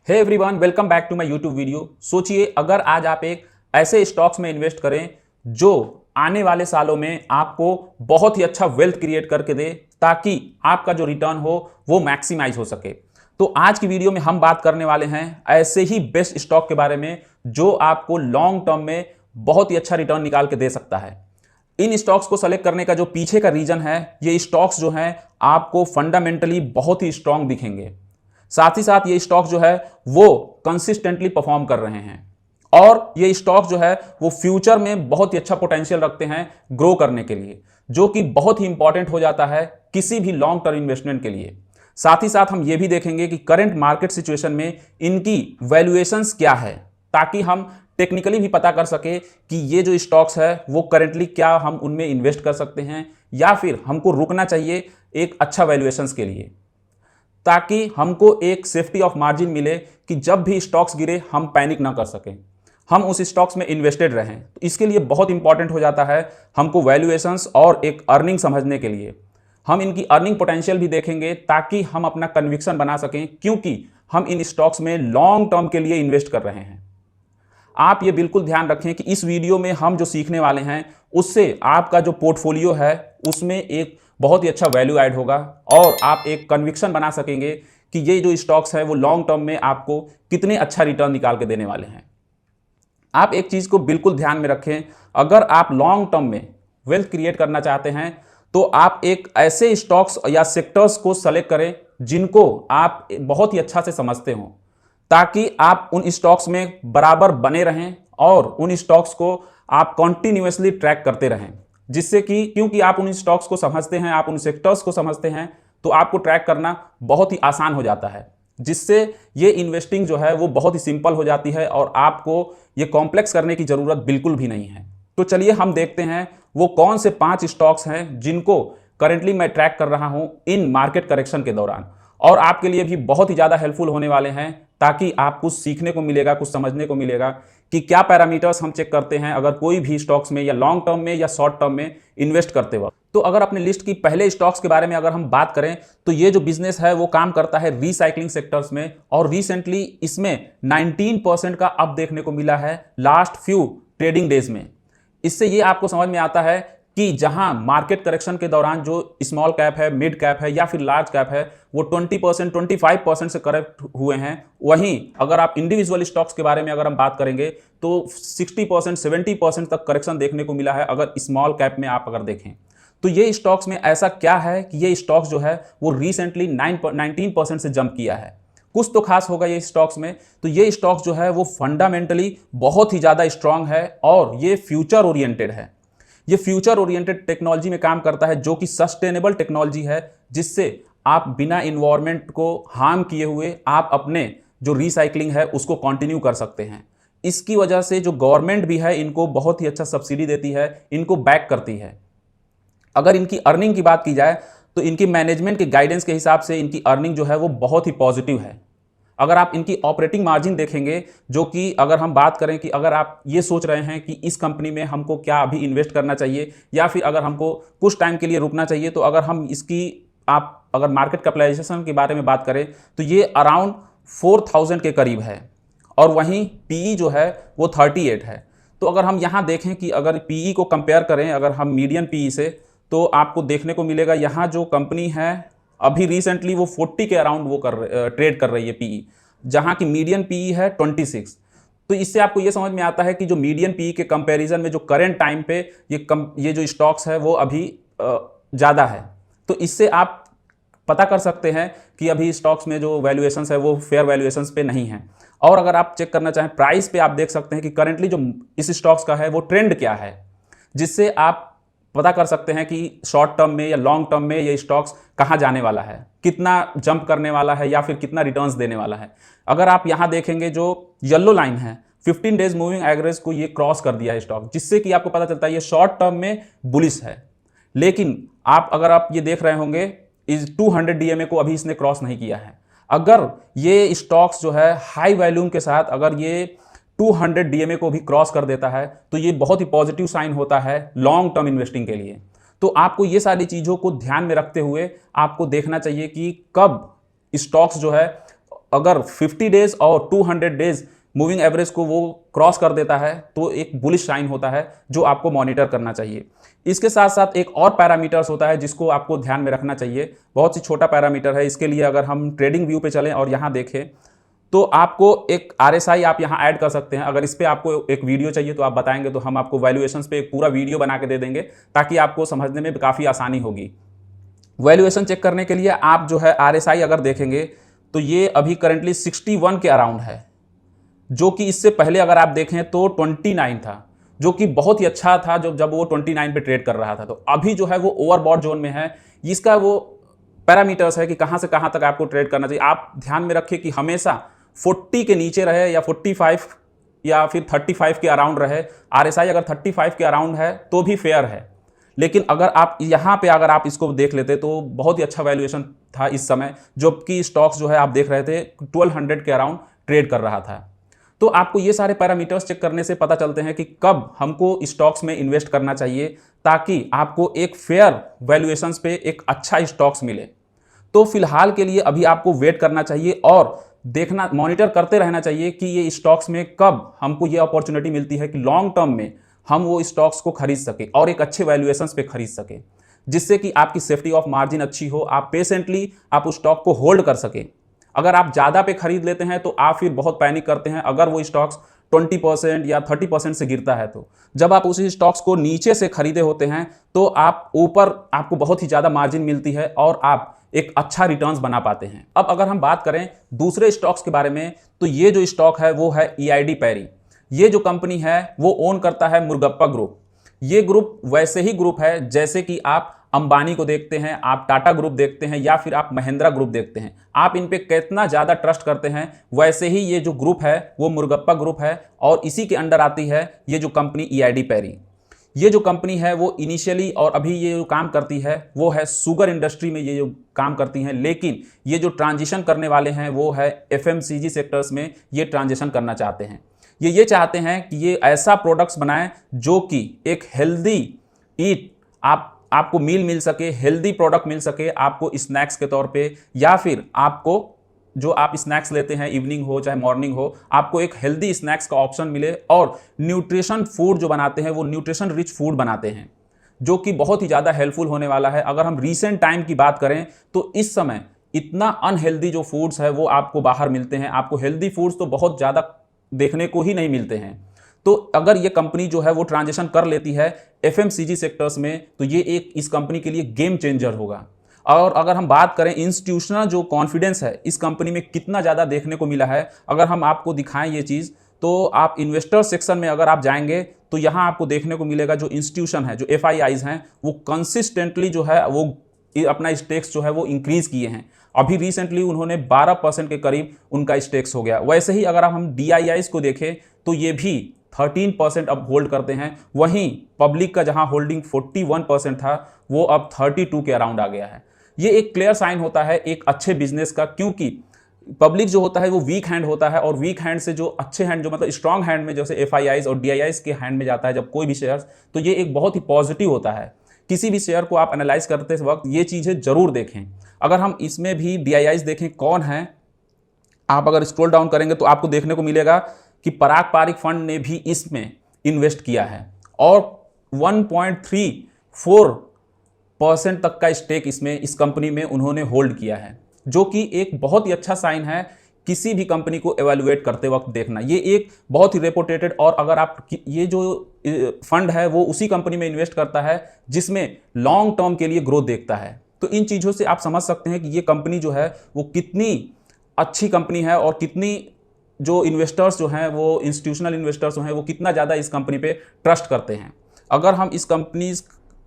Hey everyone, welcome back to my YouTube video. सोचिए अगर आज आप एक ऐसे स्टॉक्स में इन्वेस्ट करें जो आने वाले सालों में आपको बहुत ही अच्छा वेल्थ क्रिएट करके दे, ताकि आपका जो रिटर्न हो वो मैक्सिमाइज हो सके। तो आज की वीडियो में हम बात करने वाले हैं ऐसे ही बेस्ट स्टॉक के बारे में जो आपको लॉन्ग टर्म में बहुत ही अच्छा रिटर्न निकाल के दे सकता है। इन स्टॉक्स को सेलेक्ट करने का जो पीछे का रीजन है, ये स्टॉक्स जो हैं आपको फंडामेंटली बहुत ही स्ट्रांग दिखेंगे। साथ ही साथ ये स्टॉक जो है वो कंसिस्टेंटली परफॉर्म कर रहे हैं और ये स्टॉक जो है वो फ्यूचर में बहुत ही अच्छा पोटेंशियल रखते हैं ग्रो करने के लिए, जो कि बहुत ही इंपॉर्टेंट हो जाता है किसी भी लॉन्ग टर्म इन्वेस्टमेंट के लिए। साथ ही साथ हम ये भी देखेंगे कि करंट मार्केट सिचुएशन में इनकी वैल्यूएशंस क्या है, ताकि हम टेक्निकली भी पता कर सके कि ये जो स्टॉक्स है वो करेंटली क्या हम उनमें इन्वेस्ट कर सकते हैं या फिर हमको रुकना चाहिए एक अच्छा वैल्यूएशंस के लिए, ताकि हमको एक सेफ्टी ऑफ मार्जिन मिले कि जब भी स्टॉक्स गिरे हम पैनिक ना कर सकें, हम उस स्टॉक्स में इन्वेस्टेड रहें। तो इसके लिए बहुत इंपॉर्टेंट हो जाता है हमको वैल्यूएशंस और एक अर्निंग समझने के लिए। हम इनकी अर्निंग पोटेंशियल भी देखेंगे ताकि हम अपना कन्विक्शन बना सकें, क्योंकि हम इन स्टॉक्स में लॉन्ग टर्म के लिए इन्वेस्ट कर रहे हैं। आप ये बिल्कुल ध्यान रखें कि इस वीडियो में हम जो सीखने वाले हैं उससे आपका जो पोर्टफोलियो है उसमें एक बहुत ही अच्छा वैल्यू ऐड होगा और आप एक कन्विक्शन बना सकेंगे कि ये जो स्टॉक्स है वो लॉन्ग टर्म में आपको कितने अच्छा रिटर्न निकाल के देने वाले हैं। आप एक चीज़ को बिल्कुल ध्यान में रखें, अगर आप लॉन्ग टर्म में वेल्थ क्रिएट करना चाहते हैं तो आप एक ऐसे स्टॉक्स या सेक्टर्स को सेलेक्ट करें जिनको आप बहुत ही अच्छा से समझते हो, ताकि आप उन स्टॉक्स में बराबर बने रहें और उन स्टॉक्स को आप कॉन्टिन्यूसली ट्रैक करते रहें, जिससे कि क्योंकि आप उन स्टॉक्स को समझते हैं, आप उन सेक्टर्स को समझते हैं, तो आपको ट्रैक करना बहुत ही आसान हो जाता है, जिससे ये इन्वेस्टिंग जो है वो बहुत ही सिंपल हो जाती है और आपको ये कॉम्प्लेक्स करने की ज़रूरत बिल्कुल भी नहीं है। तो चलिए हम देखते हैं वो कौन से 5 स्टॉक्स हैं जिनको करेंटली मैं ट्रैक कर रहा हूं इन मार्केट करेक्शन के दौरान, और आपके लिए भी बहुत ही ज़्यादा हेल्पफुल होने वाले हैं, ताकि आप कुछ सीखने को मिलेगा, कुछ समझने को मिलेगा कि क्या पैरामीटर्स हम चेक करते हैं अगर कोई भी स्टॉक्स में या लॉन्ग टर्म में या शॉर्ट टर्म में इन्वेस्ट करते वक्त। तो अगर अपने लिस्ट की पहले स्टॉक्स के बारे में अगर हम बात करें तो ये जो बिजनेस है वो काम करता है रीसाइक्लिंग सेक्टर्स में, और रिसेंटली इसमें 19% का अप देखने को मिला है लास्ट फ्यू ट्रेडिंग डेज में। इससे ये आपको समझ में आता है कि जहां मार्केट करेक्शन के दौरान जो स्मॉल कैप है, मिड कैप है या फिर लार्ज कैप है वो 20% 25% से करेक्ट हुए हैं, वहीं अगर आप इंडिविजुअल स्टॉक्स के बारे में अगर हम बात करेंगे तो 60% 70% तक करेक्शन देखने को मिला है अगर स्मॉल कैप में आप अगर देखें। तो ये स्टॉक्स में ऐसा क्या है कि ये स्टॉक्स जो है वो रिसेंटली 19% से जंप किया है। कुछ तो खास होगा ये स्टॉक्स में। तो ये स्टॉक्स जो है वो फंडामेंटली बहुत ही ज़्यादा स्ट्रांग है और ये फ्यूचर ओरिएंटेड है। ये फ्यूचर ओरिएंटेड टेक्नोलॉजी में काम करता है, जो कि सस्टेनेबल टेक्नोलॉजी है, जिससे आप बिना इन्वायरमेंट को हार्म किए हुए आप अपने जो रिसाइकलिंग है उसको कंटिन्यू कर सकते हैं। इसकी वजह से जो गवर्नमेंट भी है इनको बहुत ही अच्छा सब्सिडी देती है, इनको बैक करती है। अगर इनकी अर्निंग की बात की जाए तो इनकी मैनेजमेंट के गाइडेंस के हिसाब से इनकी अर्निंग जो है वो बहुत ही पॉजिटिव है। अगर आप इनकी ऑपरेटिंग मार्जिन देखेंगे, जो कि अगर हम बात करें कि अगर आप ये सोच रहे हैं कि इस कंपनी में हमको क्या अभी इन्वेस्ट करना चाहिए या फिर अगर हमको कुछ टाइम के लिए रुकना चाहिए, तो अगर हम इसकी आप अगर मार्केट कैपिटलाइजेशन के बारे में बात करें तो ये अराउंड 4000 के करीब है, और वहीं पीई जो है वो 38 है। तो अगर हम यहाँ देखें कि अगर पीई को कंपेयर करें अगर हम मीडियन पीई से, तो आपको देखने को मिलेगा यहाँ जो कंपनी है अभी रिसेंटली वो 40 के अराउंड वो ट्रेड कर रही है पीई, जहाँ की मीडियन पीई है 26। तो इससे आपको ये समझ में आता है कि जो मीडियन पीई के कंपैरिजन में जो करंट टाइम पे ये जो स्टॉक्स है वो अभी ज़्यादा है। तो इससे आप पता कर सकते हैं कि अभी स्टॉक्स में जो वैल्यूएशंस है वो फेयर वैल्यूएशंस पे नहीं है। और अगर आप चेक करना चाहें प्राइस पे, आप देख सकते हैं कि करंटली जो इस स्टॉक्स का है वो ट्रेंड क्या है, जिससे आप पता कर सकते हैं कि शॉर्ट टर्म में या लॉन्ग टर्म में ये स्टॉक्स कहाँ जाने वाला है, कितना जंप करने वाला है या फिर कितना रिटर्न्स देने वाला है। अगर आप यहाँ देखेंगे जो येलो लाइन है 15 डेज मूविंग एवरेज को ये क्रॉस कर दिया है स्टॉक, जिससे कि आपको पता चलता है ये शॉर्ट टर्म में बुलिश है। लेकिन अगर आप ये देख रहे होंगे इस 200 डीएमए को अभी इसने क्रॉस नहीं किया है। अगर ये स्टॉक्स जो है हाई वॉल्यूम के साथ अगर ये 200 डीएमए को भी क्रॉस कर देता है तो ये बहुत ही पॉजिटिव साइन होता है लॉन्ग टर्म इन्वेस्टिंग के लिए। तो आपको ये सारी चीज़ों को ध्यान में रखते हुए आपको देखना चाहिए कि कब स्टॉक्स जो है अगर 50 डेज और 200 डेज मूविंग एवरेज को वो क्रॉस कर देता है तो एक बुलिश साइन होता है जो आपको मॉनिटर करना चाहिए। इसके साथ साथ एक और पैरामीटर्स होता है जिसको आपको ध्यान में रखना चाहिए, बहुत ही छोटा पैरामीटर है। इसके लिए अगर हम ट्रेडिंग व्यू पे चलें और यहाँ देखें तो आपको एक RSI आप यहाँ ऐड कर सकते हैं। अगर इस पर आपको एक वीडियो चाहिए तो आप बताएंगे तो हम आपको वैल्यूएशंस पे एक पूरा वीडियो बना के दे देंगे ताकि आपको समझने में काफ़ी आसानी होगी। वैल्यूएशन चेक करने के लिए आप जो है RSI अगर देखेंगे तो ये अभी करंटली 61 के अराउंड है, जो कि इससे पहले अगर आप देखें तो 29 था, जो कि बहुत ही अच्छा था जब वो 29 पे ट्रेड कर रहा था। तो अभी जो है वो ओवरबॉट जोन में है। इसका वो पैरामीटर्स है कि कहाँ से कहाँ तक आपको ट्रेड करना चाहिए। आप ध्यान में रखिए कि हमेशा 40 के नीचे रहे या 45 या फिर 35 के अराउंड रहे। RSI अगर 35 के अराउंड है तो भी फेयर है, लेकिन अगर आप यहाँ पे अगर आप इसको देख लेते तो बहुत ही अच्छा वैल्यूएशन था इस समय, जबकि स्टॉक्स जो है आप देख रहे थे 1200 के अराउंड ट्रेड कर रहा था। तो आपको ये सारे पैरामीटर्स चेक करने से पता चलते हैं कि कब हमको स्टॉक्स में इन्वेस्ट करना चाहिए ताकि आपको एक फेयर वैल्यूएशंस पे एक अच्छा स्टॉक्स मिले। तो फिलहाल के लिए अभी आपको वेट करना चाहिए और देखना, मॉनिटर करते रहना चाहिए कि ये स्टॉक्स में कब हमको ये अपॉर्चुनिटी मिलती है कि लॉन्ग टर्म में हम वो स्टॉक्स को खरीद सके और एक अच्छे वैल्यूएशंस पे खरीद सके, जिससे कि आपकी सेफ्टी ऑफ मार्जिन अच्छी हो, आप पेशेंटली आप उस स्टॉक को होल्ड कर सके। अगर आप ज़्यादा पे खरीद लेते हैं तो आप फिर बहुत पैनिक करते हैं अगर वो स्टॉक्स 20% या 30% से गिरता है। तो जब आप उसी स्टॉक्स को नीचे से खरीदे होते हैं तो आप ऊपर आपको बहुत ही ज़्यादा मार्जिन मिलती है और आप एक अच्छा रिटर्न्स बना पाते हैं। अब अगर हम बात करें दूसरे स्टॉक्स के बारे में तो ये जो स्टॉक है वो है EID पैरी। ये जो कंपनी है वो ओन करता है मुर्गप्पा ग्रुप। ये ग्रुप वैसे ही ग्रुप है जैसे कि आप अंबानी को देखते हैं, आप टाटा ग्रुप देखते हैं या फिर आप महिंद्रा ग्रुप देखते हैं। आप इन पे कितना ज़्यादा ट्रस्ट करते हैं, वैसे ही ये जो ग्रुप है वो मुर्गप्पा ग्रुप है और इसी के अंडर आती है ये जो कंपनी EID पैरी। ये जो कंपनी है वो इनिशियली और अभी ये जो काम करती है वो है शुगर इंडस्ट्री में ये जो काम करती हैं, लेकिन ये जो ट्रांजिशन करने वाले हैं वो है FMCG सेक्टर्स में ये ट्रांजिशन करना चाहते हैं। ये चाहते हैं कि ये ऐसा प्रोडक्ट्स बनाएं जो कि एक हेल्दी ईट आपको मील मिल सके, हेल्दी प्रोडक्ट मिल सके आपको स्नैक्स के तौर पे, या फिर आपको जो आप स्नैक्स लेते हैं इवनिंग हो चाहे मॉर्निंग हो, आपको एक हेल्दी स्नैक्स का ऑप्शन मिले और न्यूट्रिशन फूड जो बनाते हैं वो न्यूट्रिशन रिच फूड बनाते हैं, जो कि बहुत ही ज़्यादा हेल्पफुल होने वाला है। अगर हम रीसेंट टाइम की बात करें तो इस समय इतना अनहेल्दी जो फूड्स है वो आपको बाहर मिलते हैं, आपको हेल्दी फूड्स तो बहुत ज़्यादा देखने को ही नहीं मिलते हैं। तो अगर ये कंपनी जो है वो ट्रांजिशन कर लेती है FMCG सेक्टर्स में तो ये एक इस कंपनी के लिए गेम चेंजर होगा। और अगर हम बात करें इंस्टीट्यूशनल जो कॉन्फिडेंस है इस कंपनी में कितना ज़्यादा देखने को मिला है, अगर हम आपको दिखाएं ये चीज़ तो आप इन्वेस्टर सेक्शन में अगर आप जाएंगे तो यहाँ आपको देखने को मिलेगा जो इंस्टीट्यूशन है, जो FIIs हैं, वो कंसिस्टेंटली जो है वो अपना स्टेक्स जो है वो इंक्रीज़ किए हैं। अभी रिसेंटली उन्होंने 12% के करीब उनका स्टेक्स हो गया। वैसे ही अगर हम DIIs को देखें तो ये भी 13% अब होल्ड करते हैं। वहीं पब्लिक का जहां होल्डिंग 41% था वो अब 32 के अराउंड आ गया है। ये एक क्लियर साइन होता है एक अच्छे बिजनेस का, क्योंकि पब्लिक जो होता है वो वीक हैंड होता है और वीक हैंड से जो अच्छे हैंड जो मतलब स्ट्रांग हैंड में जैसे FIIs और DIIs के हैंड में जाता है जब कोई भी शेयर, तो ये एक बहुत ही पॉजिटिव होता है। किसी भी शेयर को आप एनालाइज करते वक्त ये चीज़ें जरूर देखें। अगर हम इसमें भी DIIs देखें कौन है, आप अगर स्क्रॉल डाउन करेंगे तो आपको देखने को मिलेगा कि पराग पारिक फंड ने भी इसमें इन्वेस्ट किया है और 1.34% तक का स्टेक इसमें इस कंपनी में उन्होंने होल्ड किया है, जो कि एक बहुत ही अच्छा साइन है किसी भी कंपनी को एवेलुएट करते वक्त देखना। ये एक बहुत ही रेपुटेटेड, और अगर आप ये जो फंड है वो उसी कंपनी में इन्वेस्ट करता है जिसमें लॉन्ग टर्म के लिए ग्रोथ देखता है। तो इन चीज़ों से आप समझ सकते हैं कि ये कंपनी जो है वो कितनी अच्छी कंपनी है और कितनी जो इन्वेस्टर्स जो हैं वो इंस्टीट्यूशनल इन्वेस्टर्स जो हैं वो कितना ज़्यादा इस कंपनी पे ट्रस्ट करते हैं। अगर हम इस कंपनी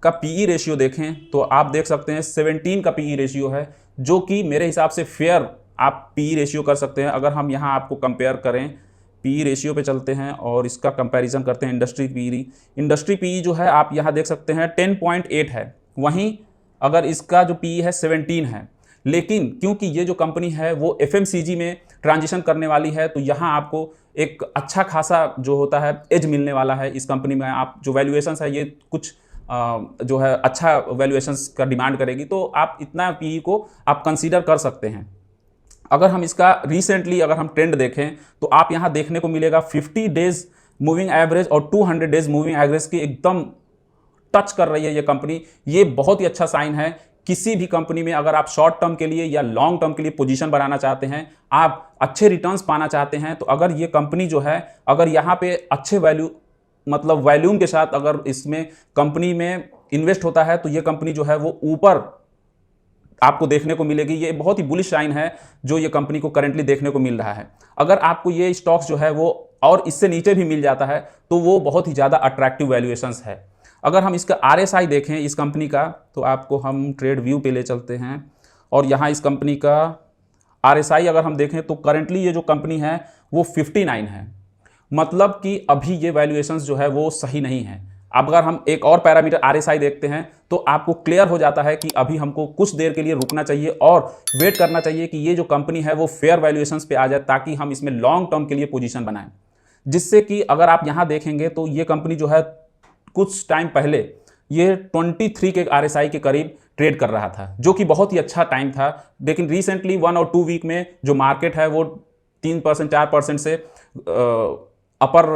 का PE रेशियो देखें तो आप देख सकते हैं 17 का PE रेशियो है, जो कि मेरे हिसाब से फेयर आप PE रेशियो कर सकते हैं। अगर हम यहाँ आपको कंपेयर करें, PE रेशियो पे चलते हैं और इसका कंपैरिजन करते हैं इंडस्ट्री PE जो है आप यहाँ देख सकते हैं 10.8 है, वहीं अगर इसका जो PE है 17 है। लेकिन क्योंकि ये जो कंपनी है वो FMCG में ट्रांजिशन करने वाली है तो यहाँ आपको एक अच्छा खासा जो होता है एज मिलने वाला है इस कंपनी में। आप जो वैल्यूएशंस है ये कुछ जो है अच्छा वैल्यूएशंस का डिमांड करेगी, तो आप इतना PE को आप कंसीडर कर सकते हैं। अगर हम इसका रिसेंटली अगर हम ट्रेंड देखें तो आप यहाँ देखने को मिलेगा 50 डेज मूविंग एवरेज और 200 डेज मूविंग एवरेज की एकदम टच कर रही है ये कंपनी। ये बहुत ही अच्छा साइन है। किसी भी कंपनी में अगर आप शॉर्ट टर्म के लिए या लॉन्ग टर्म के लिए पोजीशन बनाना चाहते हैं, आप अच्छे रिटर्न्स पाना चाहते हैं, तो अगर ये कंपनी जो है अगर यहाँ पे अच्छे वैल्यूम के साथ अगर इसमें कंपनी में इन्वेस्ट होता है तो ये कंपनी जो है वो ऊपर आपको देखने को मिलेगी। ये बहुत ही बुलिश साइन है जो ये कंपनी को करंटली देखने को मिल रहा है। अगर आपको ये स्टॉक्स जो है वो और इससे नीचे भी मिल जाता है तो वो बहुत ही ज़्यादा अट्रैक्टिव वैल्यूएशंस है। अगर हम इसका RSI देखें इस कंपनी का, तो आपको हम ट्रेड व्यू पे ले चलते हैं और यहाँ इस कंपनी का RSI अगर हम देखें तो करंटली ये जो कंपनी है वो 59 है। मतलब कि अभी ये वैल्यूएशंस जो है वो सही नहीं है। अब अगर हम एक और पैरामीटर RSI देखते हैं तो आपको क्लियर हो जाता है कि अभी हमको कुछ देर के लिए रुकना चाहिए और वेट करना चाहिए कि ये जो कंपनी है वो फेयर वैल्यूएशंस पे आ जाए, ताकि हम इसमें लॉन्ग टर्म के लिए पोजीशन बनाएं। जिससे कि अगर आप यहाँ देखेंगे तो ये कंपनी जो है कुछ टाइम पहले ये 23 के RSI के करीब ट्रेड कर रहा था, जो कि बहुत ही अच्छा टाइम था। लेकिन रिसेंटली 1 और 2 वीक में जो मार्केट है वो 3% 4% से अपर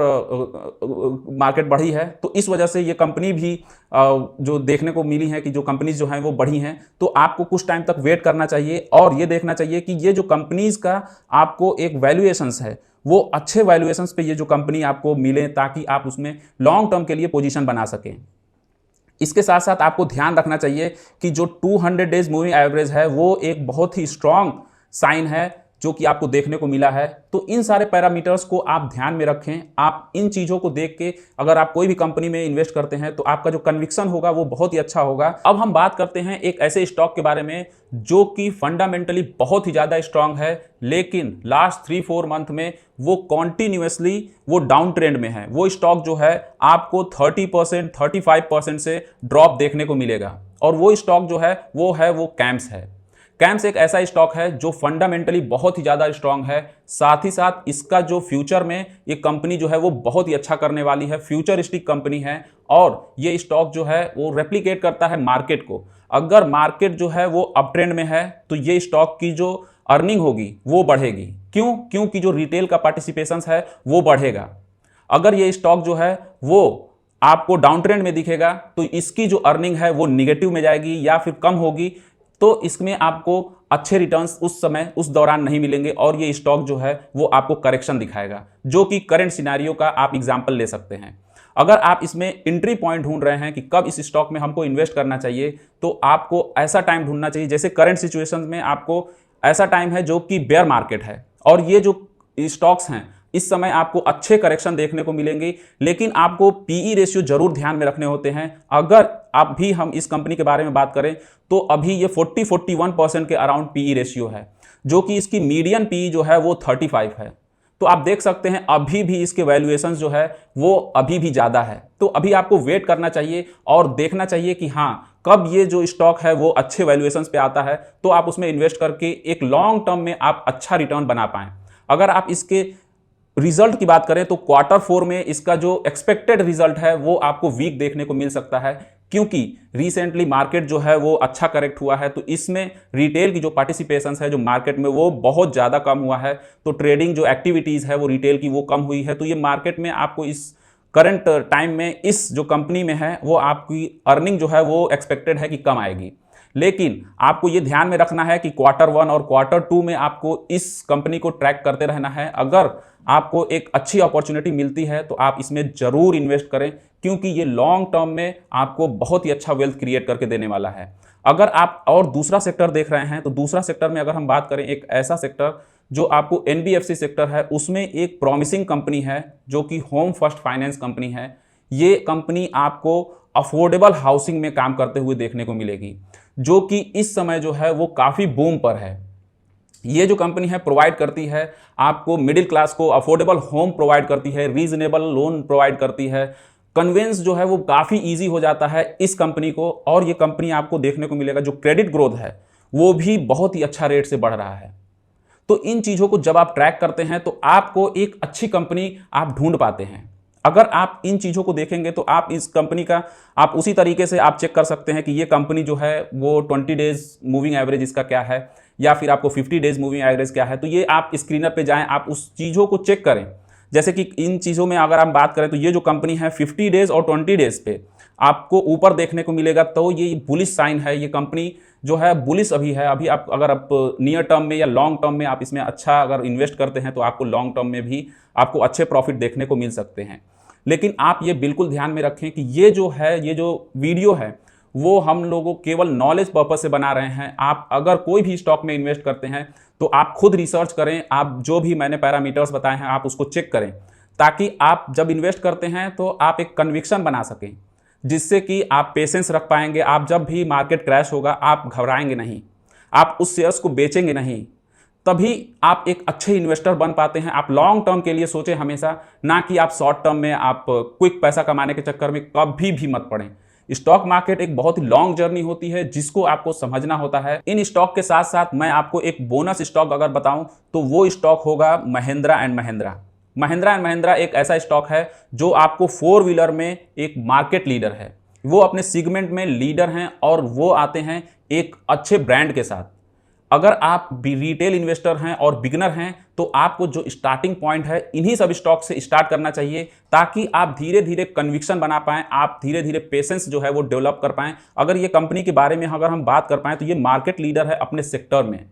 मार्केट बढ़ी है। तो इस वजह से ये कंपनी भी जो देखने को मिली है कि जो कंपनीज जो हैं वो बढ़ी हैं। तो आपको कुछ टाइम तक वेट करना चाहिए और ये देखना चाहिए कि ये जो कंपनीज का आपको एक वैल्यूएशंस है वो अच्छे वैल्यूएशंस पे ये जो कंपनी आपको मिले, ताकि आप उसमें लॉन्ग टर्म के लिए पोजीशन बना सकें। इसके साथ साथ आपको ध्यान रखना चाहिए कि जो 200 डेज मूविंग एवरेज है वो एक बहुत ही स्ट्रांग साइन है जो कि आपको देखने को मिला है। तो इन सारे पैरामीटर्स को आप ध्यान में रखें। आप इन चीज़ों को देख के अगर आप कोई भी कंपनी में इन्वेस्ट करते हैं तो आपका जो कन्विक्शन होगा वो बहुत ही अच्छा होगा। अब हम बात करते हैं एक ऐसे स्टॉक के बारे में जो कि फंडामेंटली बहुत ही ज़्यादा स्ट्रांग है, लेकिन लास्ट 3-4 मंथ में वो कॉन्टिन्यूसली वो डाउन ट्रेंड में है। वो स्टॉक जो है आपको 30% 35% से ड्रॉप देखने को मिलेगा और वो स्टॉक जो है वो कैम्स है। कैम्स एक ऐसा स्टॉक है जो फंडामेंटली बहुत ही ज़्यादा स्ट्रांग है, साथ ही साथ इसका जो फ्यूचर में ये कंपनी जो है वो बहुत ही अच्छा करने वाली है, फ्यूचरिस्टिक कंपनी है और ये स्टॉक जो है वो रेप्लिकेट करता है मार्केट को। अगर मार्केट जो है वो अप ट्रेंड में है तो ये स्टॉक की जो अर्निंग होगी वो बढ़ेगी। क्योंकि जो रिटेल का पार्टिसिपेशन है वो बढ़ेगा। अगर ये स्टॉक जो है वो आपको डाउन ट्रेंड में दिखेगा तो इसकी जो अर्निंग है वो निगेटिव में जाएगी या फिर कम होगी, तो इसमें आपको अच्छे रिटर्न्स उस समय उस दौरान नहीं मिलेंगे और ये स्टॉक जो है वो आपको करेक्शन दिखाएगा, जो कि करंट सिनेरियो का आप एग्जांपल ले सकते हैं। अगर आप इसमें एंट्री पॉइंट ढूंढ रहे हैं कि कब इस स्टॉक में हमको इन्वेस्ट करना चाहिए, तो आपको ऐसा टाइम ढूंढना चाहिए जैसे करंट सिचुएशन में आपको ऐसा टाइम है जो कि बेयर मार्केट है और ये जो स्टॉक्स हैं इस समय आपको अच्छे करेक्शन देखने को मिलेंगे। लेकिन आपको पीई रेशियो जरूर ध्यान में रखने होते हैं। अगर आप भी हम इस कंपनी के बारे में बात करें तो अभी ये 40-41% के अराउंड पीई रेशियो है, जो कि इसकी मीडियन पीई जो है वो 35 है। तो आप देख सकते हैं अभी भी इसके वैल्यूएशन जो है वो अभी भी ज़्यादा है। तो अभी आपको वेट करना चाहिए और देखना चाहिए कि हाँ कब ये जो स्टॉक है वो अच्छे वैल्यूएशंस पे आता है, तो आप उसमें इन्वेस्ट करके एक लॉन्ग टर्म में आप अच्छा रिटर्न बना पाएं। अगर आप इसके रिजल्ट की बात करें तो Q4 में इसका जो एक्सपेक्टेड रिजल्ट है वो आपको वीक देखने को मिल सकता है, क्योंकि रिसेंटली मार्केट जो है वो अच्छा करेक्ट हुआ है। तो इसमें रिटेल की जो पार्टिसिपेशन है जो मार्केट में वो बहुत ज़्यादा कम हुआ है। तो ट्रेडिंग जो एक्टिविटीज़ है वो रिटेल की वो कम हुई है। तो ये मार्केट में आपको इस करंट टाइम में इस जो कंपनी में है वो आपकी अर्निंग जो है वो एक्सपेक्टेड है कि कम आएगी। लेकिन आपको ये ध्यान में रखना है कि Q1 और Q2 में आपको इस कंपनी को ट्रैक करते रहना है। अगर आपको एक अच्छी अपॉर्चुनिटी मिलती है तो आप इसमें ज़रूर इन्वेस्ट करें, क्योंकि ये लॉन्ग टर्म में आपको बहुत ही अच्छा वेल्थ क्रिएट करके देने वाला है। अगर आप और दूसरा सेक्टर देख रहे हैं तो दूसरा सेक्टर में अगर हम बात करें, एक ऐसा सेक्टर जो आपको NBFC सेक्टर है, उसमें एक प्रॉमिसिंग कंपनी है जो कि होम फर्स्ट फाइनेंस कंपनी है। ये कंपनी आपको अफोर्डेबल हाउसिंग में काम करते हुए देखने को मिलेगी, जो कि इस समय जो है वो काफ़ी बूम पर है। ये जो कंपनी है प्रोवाइड करती है आपको मिडिल क्लास को अफोर्डेबल होम प्रोवाइड करती है, रीजनेबल लोन प्रोवाइड करती है। कन्वेंस जो है वो काफ़ी इजी हो जाता है इस कंपनी को, और ये कंपनी आपको देखने को मिलेगा जो क्रेडिट ग्रोथ है वो भी बहुत ही अच्छा रेट से बढ़ रहा है। तो इन चीज़ों को जब आप ट्रैक करते हैं तो आपको एक अच्छी कंपनी आप ढूंढ पाते हैं। अगर आप इन चीज़ों को देखेंगे तो आप इस कंपनी का आप उसी तरीके से आप चेक कर सकते हैं कि ये कंपनी जो है वो 20 डेज मूविंग एवरेज इसका क्या है, या फिर आपको 50 डेज मूविंग एवरेज क्या है, तो ये आप स्क्रीनर पे जाएं, आप उस चीज़ों को चेक करें। जैसे कि इन चीज़ों में अगर हम बात करें तो ये जो कंपनी है 50 डेज और 20 डेज पे आपको ऊपर देखने को मिलेगा, तो ये बुलिश साइन है। ये कंपनी जो है बुलिश अभी है। अभी आप अगर आप नियर टर्म में या लॉन्ग टर्म में आप इसमें अच्छा अगर इन्वेस्ट करते हैं तो आपको लॉन्ग टर्म में भी आपको अच्छे प्रॉफिट देखने को मिल सकते हैं। लेकिन आप ये बिल्कुल ध्यान में रखें कि ये जो वीडियो है वो हम लोगों केवल नॉलेज पर्पज से बना रहे हैं। आप अगर कोई भी स्टॉक में इन्वेस्ट करते हैं तो आप खुद रिसर्च करें, आप जो भी मैंने पैरामीटर्स बताए हैं आप उसको चेक करें, ताकि आप जब इन्वेस्ट करते हैं तो आप एक कन्विक्शन बना सकें, जिससे कि आप पेशेंस रख पाएंगे। आप जब भी मार्केट क्रैश होगा आप घबराएंगे नहीं, आप उस शेयर्स को बेचेंगे नहीं, तभी आप एक अच्छे इन्वेस्टर बन पाते हैं। आप लॉन्ग टर्म के लिए सोचें हमेशा, ना कि आप शॉर्ट टर्म में आप क्विक पैसा कमाने के चक्कर में कभी भी मत पड़ें। स्टॉक मार्केट एक बहुत ही लॉन्ग जर्नी होती है जिसको आपको समझना होता है। इन स्टॉक के साथ साथ मैं आपको एक बोनस स्टॉक अगर बताऊं तो वो स्टॉक होगा महिंद्रा एंड महिंद्रा। महिंद्रा एंड महिंद्रा एक ऐसा स्टॉक है जो आपको 4 व्हीलर में एक मार्केट लीडर है। वो अपने सेगमेंट में लीडर हैं और वो आते हैं एक अच्छे ब्रांड के साथ। अगर आप भी रिटेल इन्वेस्टर हैं और बिगनर हैं तो आपको जो स्टार्टिंग पॉइंट है इन्हीं सब स्टॉक से स्टार्ट करना चाहिए, ताकि आप धीरे धीरे कन्विक्शन बना पाएं, आप धीरे धीरे पेशेंस जो है वो डेवलप कर पाएं। अगर ये कंपनी के बारे में अगर हम बात कर पाएं तो ये मार्केट लीडर है अपने सेक्टर में।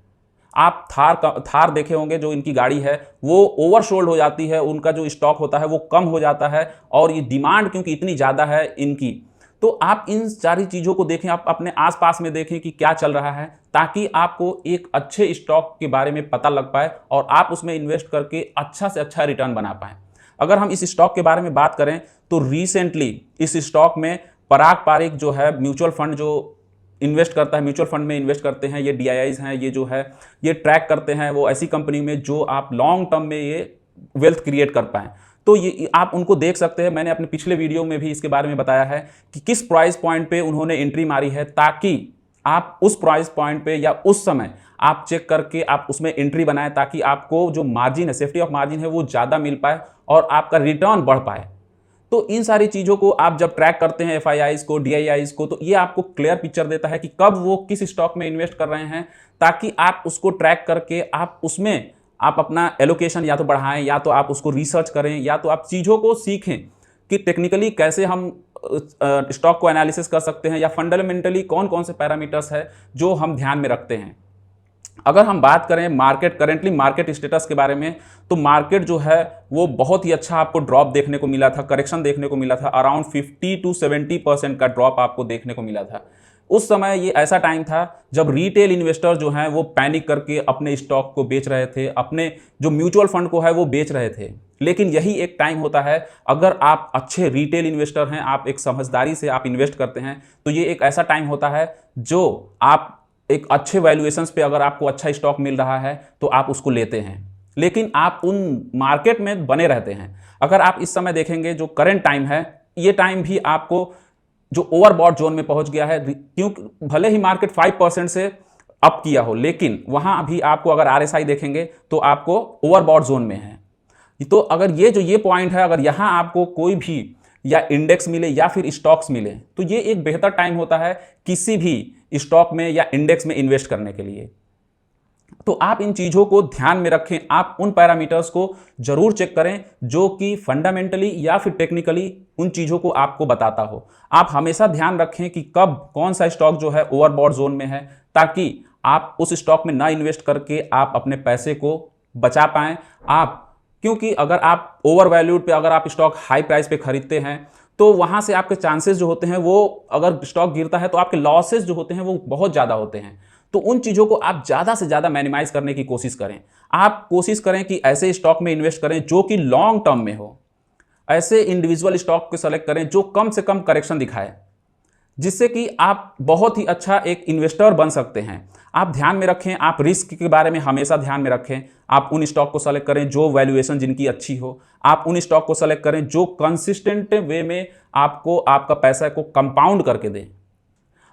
आप थार देखे होंगे, जो इनकी गाड़ी है वो ओवरसोल्ड हो जाती है, उनका जो स्टॉक होता है वो कम हो जाता है, और ये डिमांड क्योंकि इतनी ज़्यादा है इनकी, तो आप इन सारी चीज़ों को देखें, आप अपने आसपास में देखें कि क्या चल रहा है, ताकि आपको एक अच्छे स्टॉक के बारे में पता लग पाए और आप उसमें इन्वेस्ट करके अच्छा से अच्छा रिटर्न बना पाएँ। अगर हम इस स्टॉक के बारे में बात करें तो रिसेंटली इस स्टॉक में पराग पारिक जो है म्यूचुअल फंड जो इन्वेस्ट करता है, म्यूचुअल फंड में इन्वेस्ट करते हैं, ये DIIs हैं, ये जो है ये ट्रैक करते हैं वो ऐसी कंपनी में जो आप लॉन्ग टर्म में ये वेल्थ क्रिएट कर पाएँ। तो ये आप उनको देख सकते हैं। मैंने अपने पिछले वीडियो में भी इसके बारे में बताया है कि किस प्राइस पॉइंट पे उन्होंने एंट्री मारी है, ताकि आप उस प्राइस पॉइंट पे या उस समय आप चेक करके आप उसमें एंट्री बनाएं, ताकि आपको जो मार्जिन है, सेफ्टी ऑफ मार्जिन है, वो ज़्यादा मिल पाए और आपका रिटर्न बढ़ पाए। तो इन सारी चीज़ों को आप जब ट्रैक करते हैं FIIs को, DIIs को, तो ये आपको क्लियर पिक्चर देता है कि कब वो किस स्टॉक में इन्वेस्ट कर रहे हैं, ताकि आप उसको ट्रैक करके आप उसमें आप अपना एलोकेशन या तो बढ़ाएं, या तो आप उसको रिसर्च करें, या तो आप चीज़ों को सीखें कि टेक्निकली कैसे हम स्टॉक को एनालिसिस कर सकते हैं, या फंडामेंटली कौन कौन से पैरामीटर्स है जो हम ध्यान में रखते हैं। अगर हम बात करें मार्केट करेंटली मार्केट स्टेटस के बारे में, तो मार्केट जो है वो बहुत ही अच्छा आपको ड्रॉप देखने को मिला था, करेक्शन देखने को मिला था, अराउंड 50 to 70% का ड्रॉप आपको देखने को मिला था। उस समय ये ऐसा टाइम था जब रिटेल इन्वेस्टर जो हैं वो पैनिक करके अपने स्टॉक को बेच रहे थे, अपने जो म्यूचुअल फंड को है वो बेच रहे थे। लेकिन यही एक टाइम होता है, अगर आप अच्छे रिटेल इन्वेस्टर हैं, आप एक समझदारी से आप इन्वेस्ट करते हैं, तो ये एक ऐसा टाइम होता है जो आप एक अच्छे वैल्यूएशंस पे अगर आपको अच्छा स्टॉक मिल रहा है तो आप उसको लेते हैं, लेकिन आप उन मार्केट में बने रहते हैं। अगर आप इस समय देखेंगे जो करंट टाइम है, ये टाइम भी आपको जो ओवरबॉट जोन में पहुंच गया है, क्योंकि भले ही मार्केट 5% से अप किया हो, लेकिन वहां अभी आपको अगर RSI देखेंगे तो आपको ओवरबॉट जोन में है। तो अगर ये पॉइंट है, अगर यहां आपको कोई भी या इंडेक्स मिले या फिर स्टॉक्स मिले, तो ये एक बेहतर टाइम होता है किसी भी स्टॉक में या इंडेक्स में इन्वेस्ट करने के लिए। तो आप इन चीज़ों को ध्यान में रखें, आप उन पैरामीटर्स को जरूर चेक करें जो कि फंडामेंटली या फिर टेक्निकली उन चीज़ों को आपको बताता हो। आप हमेशा ध्यान रखें कि कब कौन सा स्टॉक जो है ओवरबॉट जोन में है, ताकि आप उस स्टॉक में ना इन्वेस्ट करके आप अपने पैसे को बचा पाएं। क्योंकि अगर आप ओवर वैल्यूड पे अगर आप स्टॉक हाई प्राइस पे खरीदते हैं तो वहाँ से आपके चांसेस जो होते हैं, वो अगर स्टॉक गिरता है तो आपके लॉसेस जो होते हैं वो बहुत ज़्यादा होते हैं। तो उन चीज़ों को आप ज़्यादा से ज़्यादा मिनिमाइज करने की कोशिश करें। आप कोशिश करें कि ऐसे स्टॉक में इन्वेस्ट करें जो कि लॉन्ग टर्म में हो, ऐसे इंडिविजुअल स्टॉक को सेलेक्ट करें जो कम से कम करेक्शन दिखाए, जिससे कि आप बहुत ही अच्छा एक इन्वेस्टर बन सकते हैं। आप ध्यान में रखें, आप रिस्क के बारे में हमेशा ध्यान में रखें। आप उन स्टॉक को सेलेक्ट करें जो वैल्यूएशन जिनकी अच्छी हो, आप उन स्टॉक को सेलेक्ट करें जो कंसिस्टेंट वे में आपको आपका पैसा को कंपाउंड करके दें।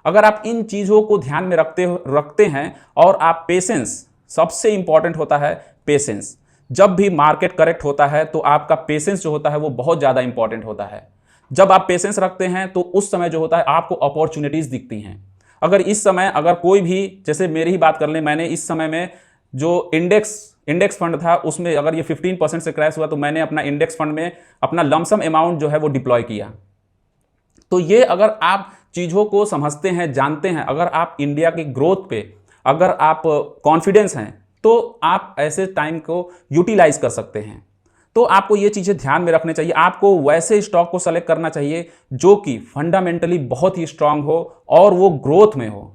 अगर आप इन चीज़ों को ध्यान में रखते हैं और आप पेशेंस, सबसे इंपॉर्टेंट होता है पेशेंस। जब भी मार्केट करेक्ट होता है तो आपका पेशेंस जो होता है वो बहुत ज़्यादा इंपॉर्टेंट होता है। जब आप पेशेंस रखते हैं तो उस समय जो होता है आपको अपॉर्चुनिटीज़ दिखती हैं। अगर इस समय अगर कोई भी, जैसे मेरी ही बात कर लें, मैंने इस समय में जो इंडेक्स फंड था उसमें अगर ये 15% से क्रैश हुआ तो मैंने अपना इंडेक्स फंड में अपना लमसम अमाउंट जो है वो डिप्लॉय किया। तो ये अगर आप चीज़ों को समझते हैं, जानते हैं, अगर आप इंडिया की ग्रोथ पे अगर आप कॉन्फिडेंस हैं तो आप ऐसे टाइम को यूटिलाइज कर सकते हैं। तो आपको ये चीज़ें ध्यान में रखनी चाहिए। आपको वैसे स्टॉक को सेलेक्ट करना चाहिए जो कि फंडामेंटली बहुत ही स्ट्रांग हो और वो ग्रोथ में हो।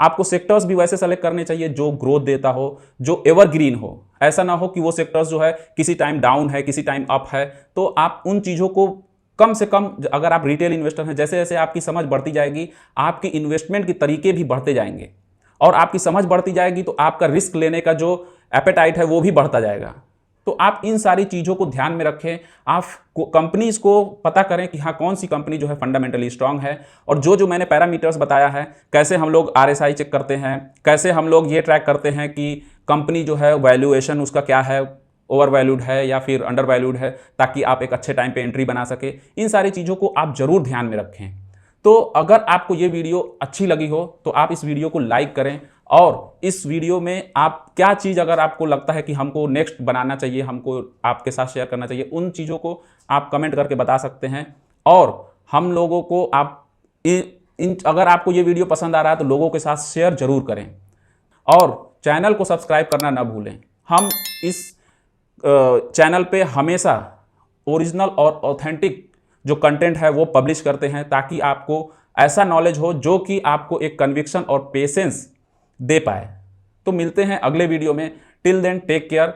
आपको सेक्टर्स भी वैसे सेलेक्ट करने चाहिए जो ग्रोथ देता हो, जो एवरग्रीन हो। ऐसा ना हो कि वो सेक्टर्स जो है किसी टाइम डाउन है, किसी टाइम अप है। तो आप उन चीज़ों को कम से कम, अगर आप रिटेल इन्वेस्टर हैं, जैसे जैसे आपकी समझ बढ़ती जाएगी आपकी इन्वेस्टमेंट के तरीके भी बढ़ते जाएंगे और आपकी समझ बढ़ती जाएगी तो आपका रिस्क लेने का जो एपेटाइट है वो भी बढ़ता जाएगा। तो आप इन सारी चीज़ों को ध्यान में रखें। आप कंपनीज को पता करें कि हाँ कौन सी कंपनी जो है फंडामेंटली स्ट्रांग है, और जो मैंने पैरामीटर्स बताया है, कैसे हम लोग RSI चेक करते हैं, कैसे हम लोग ये ट्रैक करते हैं कि कंपनी जो है वैल्यूएशन उसका क्या है, ओवर वैल्यूड है या फिर अंडर वैल्यूड है, ताकि आप एक अच्छे टाइम पे एंट्री बना सके। इन सारी चीज़ों को आप जरूर ध्यान में रखें। तो अगर आपको ये वीडियो अच्छी लगी हो तो आप इस वीडियो को लाइक करें, और इस वीडियो में आप क्या चीज़ अगर आपको लगता है कि हमको नेक्स्ट बनाना चाहिए, हमको आपके साथ शेयर करना चाहिए, उन चीज़ों को आप कमेंट करके बता सकते हैं। और हम लोगों को आप अगर आपको ये वीडियो पसंद आ रहा है तो लोगों के साथ शेयर जरूर करें, और चैनल को सब्सक्राइब करना ना भूलें। हम इस चैनल पे हमेशा ओरिजिनल और ऑथेंटिक जो कंटेंट है वो पब्लिश करते हैं, ताकि आपको ऐसा नॉलेज हो जो कि आपको एक कन्विक्शन और पेशेंस दे पाए। तो मिलते हैं अगले वीडियो में। Till then take care.